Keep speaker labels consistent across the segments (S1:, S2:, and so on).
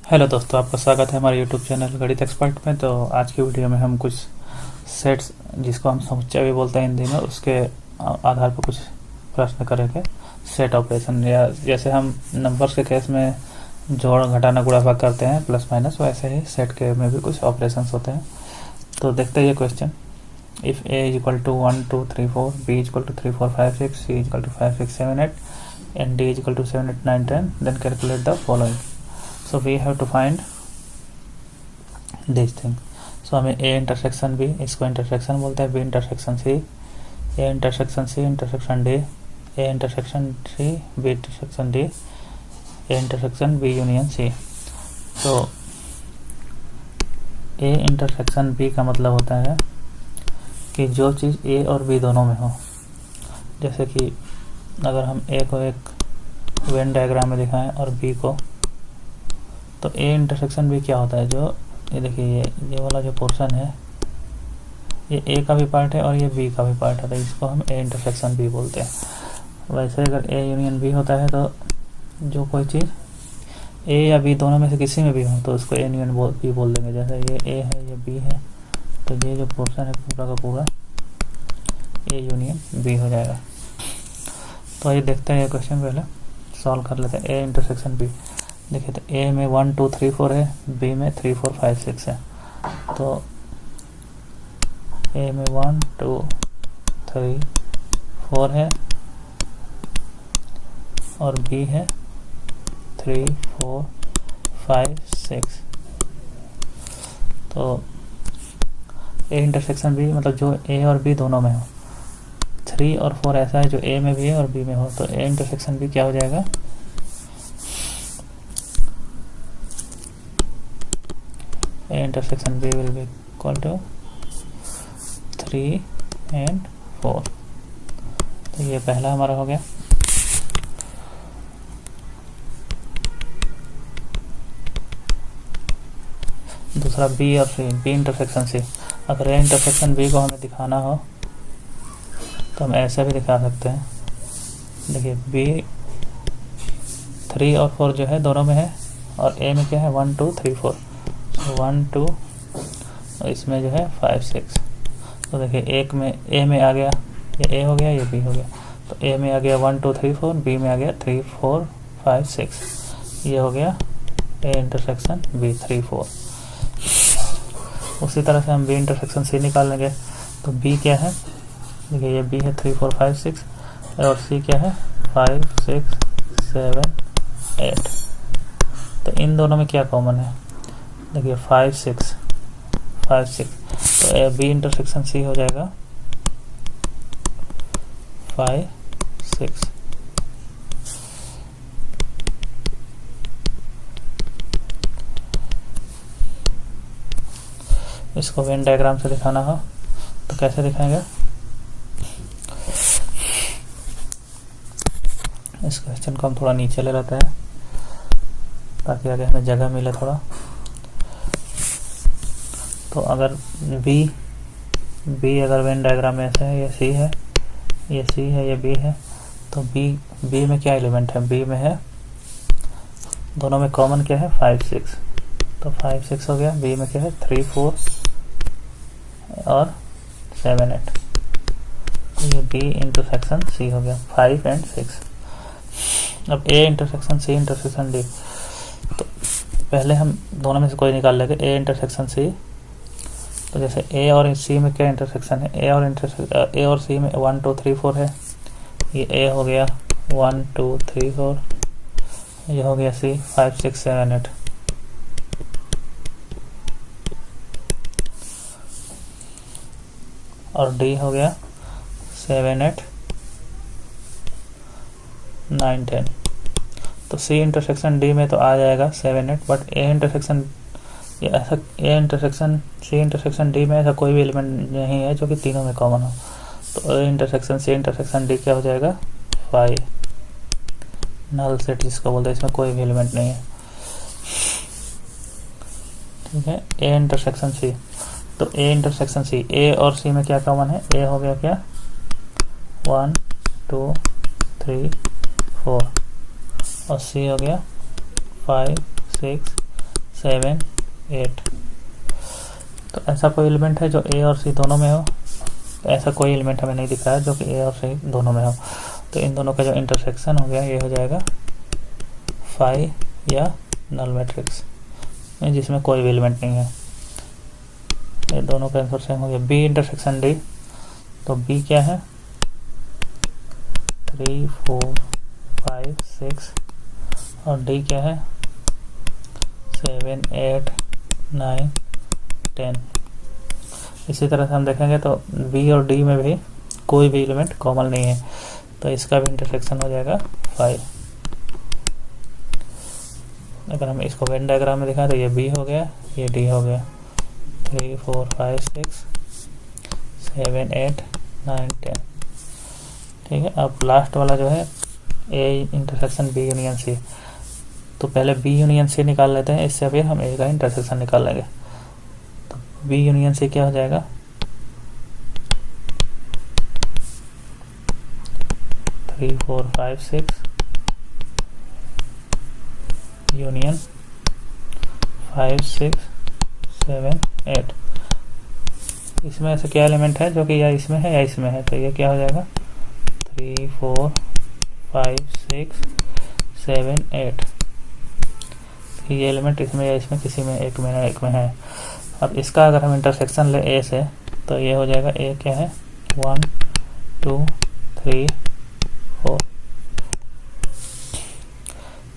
S1: Hello दोस्तों, आपका स्वागत है हमारे यूट्यूब चैनल गणित एक्सपर्ट में। तो आज की वीडियो में हम कुछ सेट्स, जिसको हम समुच्चय भी बोलते हैं हिंदी में, उसके आधार पर कुछ प्रश्न करेंगे। सेट ऑपरेशन, या जैसे हम नंबर्स के केस में जोड़ घटाना गुणा भाग करते हैं प्लस माइनस, वैसे ही सेट के में भी कुछ ऑपरेशंस होते हैं। तो देखते हैं ये question. If A is equal to 1 2 3 4, B is equal to 3 4 5 6, C is equal to 5 6 7 8 and D is equal to 7 8 9 10, then calculate the following. So we have to find this thing. So हमें A intersection B, इसको intersection बोलते हैं, B intersection C, A intersection C intersection D, A intersection C, B intersection D, A intersection B union C। तो A intersection B का मतलब होता है कि जो चीज़ A और B दोनों में हो। जैसे कि अगर हम A को एक वेन डायग्राम में दिखाएं और B को, तो ए इंटरसेक्शन भी क्या होता है, जो ये देखिए ये वाला जो पोर्शन है, ये ए का भी पार्ट है और ये बी का भी पार्ट होता है, इसको हम ए इंटरसेक्शन बी बोलते हैं। वैसे अगर ए यूनियन बी होता है तो जो कोई चीज़ ए या बी दोनों में से किसी में भी हो तो उसको ए यूनियन बी बोल देंगे। जैसे ये ए है, ये बी है, तो ये जो पोर्शन है पूरा का पूरा ए यूनियन बी हो जाएगा। तो ये देखते हैं, ये क्वेश्चन पहले सॉल्व कर लेते हैं। ए इंटरसेक्शन बी, देखिए तो ए में 1 2 3 4 है, बी में 3 4 5 6 है। तो ए में 1 2 3 4 है और बी है 3 4 5 6। तो ए इंटरसेक्शन बी मतलब जो ए और बी दोनों में हो। 3 और 4 ऐसा है जो ए में भी है और बी में हो, तो ए इंटरसेक्शन बी क्या हो जाएगा, A intersection B will be equal to 3 and 4। तो ये पहला हमारा हो गया। दूसरा B और C, B इंटरसेक्शन C। अगर A इंटरसेक्शन B को हमें दिखाना हो तो हम ऐसे भी दिखा सकते हैं। देखिए B 3 और 4 जो है दोनों में है और A में क्या है 1 2 3 4, 1 2 और इसमें जो है 5 6। तो देखिए एक में ए में आ गया, ये ए हो गया, ये बी हो गया। तो ए में आ गया 1 2 3 4, बी में आ गया 3 4 5 6, ये हो गया ए इंटरसेक्शन बी 3 4। उसी तरह से हम बी इंटरसेक्शन सी निकाल लेंगे। तो बी क्या है, देखिए ये बी है 3 4 5 6 और सी क्या है 5 6 7 8। तो इन दोनों में क्या कॉमन है, देखिए 5 6 5 6। तो बी इंटरसेक्शन सी हो जाएगा 5 6। इसको वेन डायग्राम से दिखाना हो तो कैसे दिखाएंगे, इस क्वेश्चन को हम थोड़ा नीचे ले लेते हैं ताकि आगे हमें जगह मिले थोड़ा। तो अगर बी अगर वेन डायग्राम में ऐसे है, ये सी है, ये सी है, ये बी है, तो बी में क्या एलिमेंट है, बी में है, दोनों में कॉमन क्या है 5 6। तो 5 6 हो गया। बी में क्या है 3 4 और 7 8। तो ये बी इंटरसेक्शन सी हो गया 5 and 6। अब A intersection C intersection D, तो पहले हम दोनों में से कोई निकाल लेंगे। ए इंटरसेक्शन सी, तो जैसे ए और सी में क्या इंटरसेक्शन है, ए और सी में 1 2 3 4 है, ये ए हो गया 1 2 3 4, ये हो गया सी 5 6 7 8। और डी हो गया 7 8 9 10। तो सी इंटरसेक्शन डी में तो आ जाएगा 7 8, but A intersection C intersection D में ऐसा कोई भी एलिमेंट नहीं है जो कि तीनों में कॉमन हो। तो A intersection C intersection D क्या हो जाएगा 5, नल सेट जिसको बोलते हैं, इसमें कोई भी एलिमेंट नहीं है। ठीक है। ए इंटरसेक्शन सी, तो ए इंटरसेक्शन सी, ए और सी में क्या कॉमन है, ए हो गया क्या 1 2 3 4 और सी हो गया 5 6 7 8। तो ऐसा कोई एलिमेंट है जो ए और सी दोनों में हो? तो ऐसा कोई एलिमेंट हमें नहीं दिख रहा है जो कि ए और सी दोनों में हो। तो इन दोनों का जो इंटरसेक्शन हो गया ये हो जाएगा 5 या नल मैट्रिक्स जिसमें कोई भी एलिमेंट नहीं है। ये दोनों का आंसर सेम हो गया। बी इंटरसेक्शन डी, तो बी क्या है? 3 4 5 6 और डी क्या है? 7 8 9 10। इसी तरह से हम देखेंगे तो बी और डी में भी कोई भी एलिमेंट कॉमन नहीं है, तो इसका भी इंटरसेक्शन हो जाएगा 5। अगर हम इसको वेन डायग्राम में दिखाएं तो ये बी हो गया, ये डी हो गया। 3 4 5 6 7 8 9 10। ठीक है, अब लास्ट वाला जो है A intersection B union C. तो पहले बी यूनियन सी निकाल लेते हैं, इससे फिर हम ए का इंटरसेक्शन निकाल लेंगे। तो बी यूनियन सी क्या हो जाएगा? 3 4 5 6 यूनियन 5 6 7 8। इसमें ऐसे क्या एलिमेंट है जो कि या इसमें है या इसमें है? तो ये क्या हो जाएगा? 3 4 5 6 7 8। ये एलिमेंट इसमें या इसमें किसी में एक में है। अब इसका अगर हम इंटरसेक्शन ले ए से तो ये हो जाएगा ए क्या है? 1 2 3 4।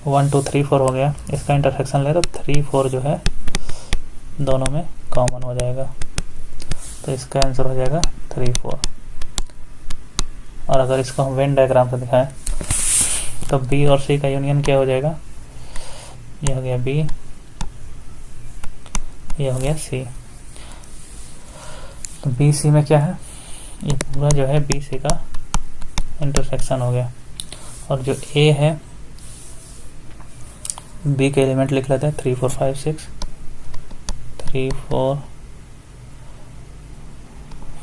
S1: 1 2 3 4 हो गया। इसका इंटरसेक्शन ले तो 3 4 जो है दोनों में कॉमन हो जाएगा, तो इसका आंसर हो जाएगा 3 4। और अगर इसको हम वेन डायग्राम से दिखाएं तो बी और सी का यूनियन क्या हो जाएगा? ये हो गया बी, ये हो गया सी। तो बी सी में क्या है? ये पूरा जो है बी सी का इंटरसेक्शन हो गया। और जो ए है, बी के एलिमेंट लिख लेते हैं 3 4 5 6 3 4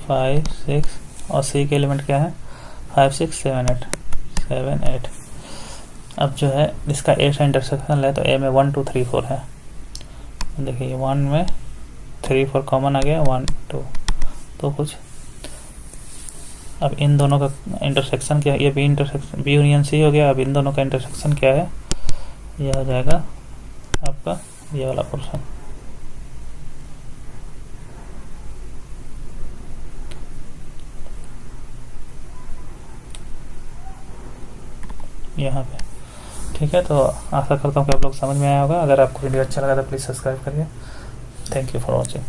S1: 5 6 और सी के एलिमेंट क्या है? 5 6 7 8 7 8। अब जो है इसका ए से इंटरसेक्शन ले तो ए में 1 2 3 4 है। देखिए 1 में 3 4 कॉमन आ गया, 1 2 तो कुछ। अब इन दोनों का इंटरसेक्शन क्या है? ये B intersection B union C हो गया। अब इन दोनों का इंटरसेक्शन क्या है? यह हो जाएगा आपका ये वाला पोर्शन। यहाँ पे। ठीक है, तो आशा करता हूँ कि आप लोग समझ में आया होगा। अगर आपको वीडियो अच्छा लगा तो प्लीज़ सब्सक्राइब करिए। Thank you for watching.